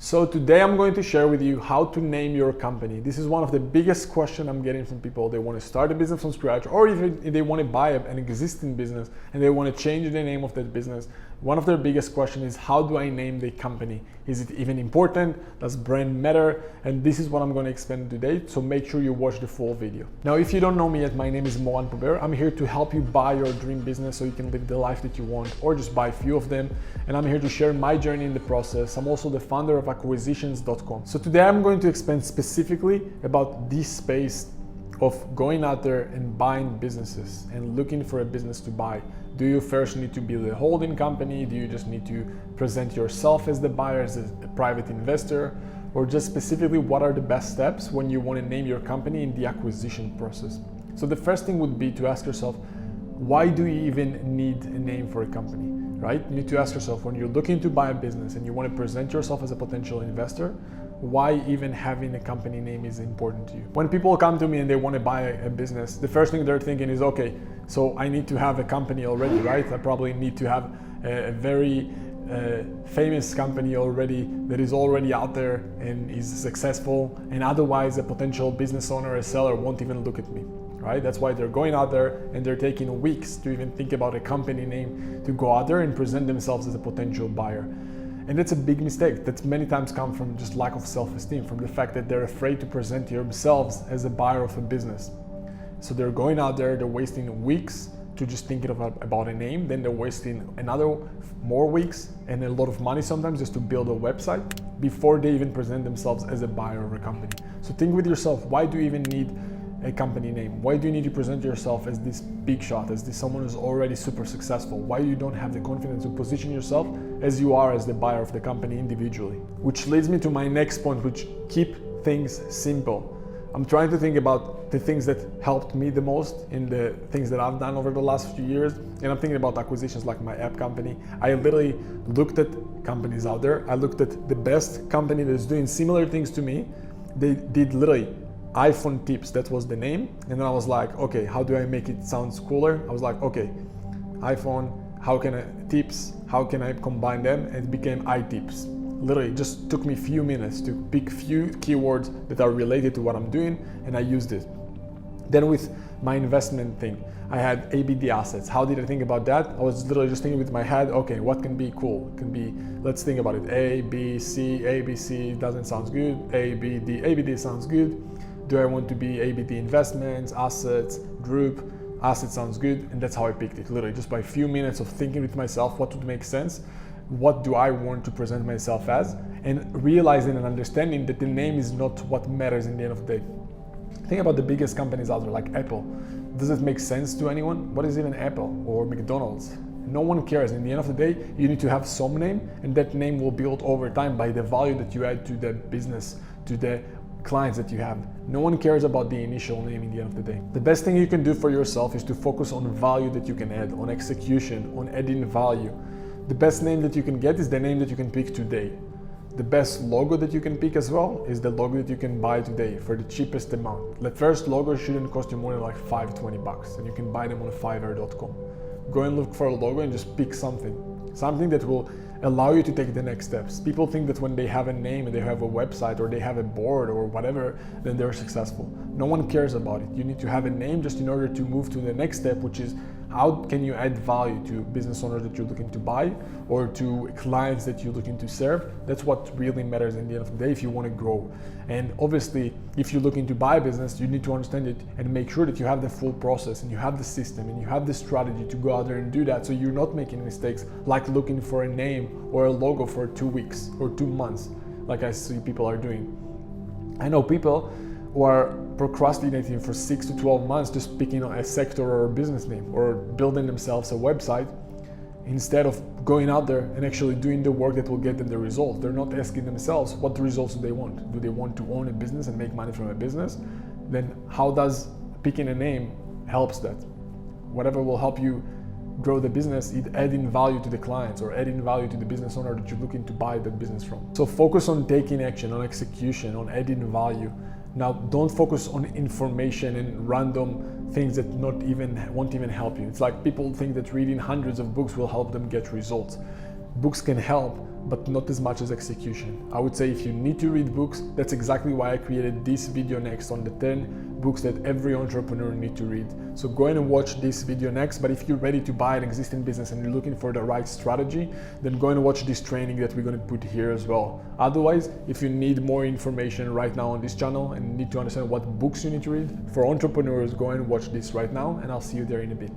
So today I'm going to share with you how to name your company. This is one of the biggest questions I'm getting from people. They want to start a business from scratch, or even if they want to buy an existing business and they want to change the name of that business. One of their biggest questions is, how do I name the company? Is it even important? Does brand matter? And this is what I'm going to explain today, so make sure you watch the full video. Now, if you don't know me yet, my name is Moran Pober. I'm here to help you buy your dream business so you can live the life that you want, or just buy a few of them. And I'm here to share my journey in the process. I'm also the founder of Acquisitions.com. So today I'm going to explain specifically about this space of going out there and buying businesses and looking for a business to buy. Do you first need to build a holding company? Do you just need to present yourself as the buyer, as a private investor? Or just specifically, what are the best steps when you want to name your company in the acquisition process? So the first thing would be to ask yourself, why do you even need a name for a company, right? You need to ask yourself, when you're looking to buy a business and you want to present yourself as a potential investor, why even having a company name is important to you. When people come to me and they want to buy a business, the first thing they're thinking is, okay, so I need to have a company already, right? I probably need to have a very famous company already that is already out there and is successful, and otherwise a potential business owner, a seller won't even look at me, right? That's why they're going out there and they're taking weeks to even think about a company name to go out there and present themselves as a potential buyer. And that's a big mistake that many times come from just lack of self-esteem, from the fact that they're afraid to present themselves as a buyer of a business. So they're going out there, they're wasting weeks to just thinking about a name, then they're wasting another more weeks and a lot of money sometimes just to build a website before they even present themselves as a buyer of a company. So think with yourself, why do you even need a company name? Why do you need to present yourself as this big shot, as this someone who's already super successful? Why you don't have the confidence to position yourself as you are as the buyer of the company individually? Which leads me to my next point, which keep things simple. I'm trying to think about the things that helped me the most in the things that I've done over the last few years. And I'm thinking about acquisitions like my app company. I literally looked at companies out there. I looked at the best company that's doing similar things to me. They did literally iPhone tips, that was the name. And then I was like, okay, how do I make it sound cooler? I was like, okay, iPhone, how can I combine them? And it became iTips. Literally, it just took me a few minutes to pick few keywords that are related to what I'm doing, and I used it. Then with my investment thing, I had ABD assets. How did I think about that? I was literally just thinking with my head, okay, what can be cool? It can be, let's think about it, A, B, C, doesn't sound good, A, B, D, ABD sounds good. Do I want to be ABD investments, assets, group? Asset sounds good, and that's how I picked it. Literally, just by a few minutes of thinking with myself, what would make sense? What do I want to present myself as? And realizing and understanding that the name is not what matters in the end of the day. Think about the biggest companies out there, like Apple. Does it make sense to anyone? What is even Apple or McDonald's? No one cares. In the end of the day, you need to have some name, and that name will build over time by the value that you add to the business, to the clients that you have. No one cares about the initial name in the end of the day. The best thing you can do for yourself is to focus on value that you can add, on execution, on adding value. The best name that you can get is the name that you can pick today. The best logo that you can pick as well is the logo that you can buy today for the cheapest amount. The first logo shouldn't cost you more than like $20, and you can buy them on Fiverr.com. Go and look for a logo and just pick something that will allow you to take the next steps. People think that when they have a name and they have a website or they have a board or whatever, then they're successful. No one cares about it. You need to have a name just in order to move to the next step, which is, how can you add value to business owners that you're looking to buy or to clients that you're looking to serve? That's what really matters in the end of the day if you want to grow. And obviously, if you're looking to buy a business, you need to understand it and make sure that you have the full process and you have the system and you have the strategy to go out there and do that, so you're not making mistakes like looking for a name or a logo for 2 weeks or 2 months, like I see people are doing. I know people who are procrastinating for 6 to 12 months just picking a sector or a business name or building themselves a website instead of going out there and actually doing the work that will get them the results. They're not asking themselves, what results do they want? Do they want to own a business and make money from a business? Then how does picking a name helps that? Whatever will help you grow the business, it adding value to the clients or adding value to the business owner that you're looking to buy that business from. So focus on taking action, on execution, on adding value. Now, don't focus on information and random things that won't even help you. It's like people think that reading hundreds of books will help them get results. books can help, but not as much as execution. I would say if you need to read books, that's exactly why I created this video next on the 10 books that every entrepreneur needs to read. So go ahead and watch this video next, but if you're ready to buy an existing business and you're looking for the right strategy, then go ahead and watch this training that we're going to put here as well. Otherwise, if you need more information right now on this channel and need to understand what books you need to read, for entrepreneurs, go ahead and watch this right now, and I'll see you there in a bit.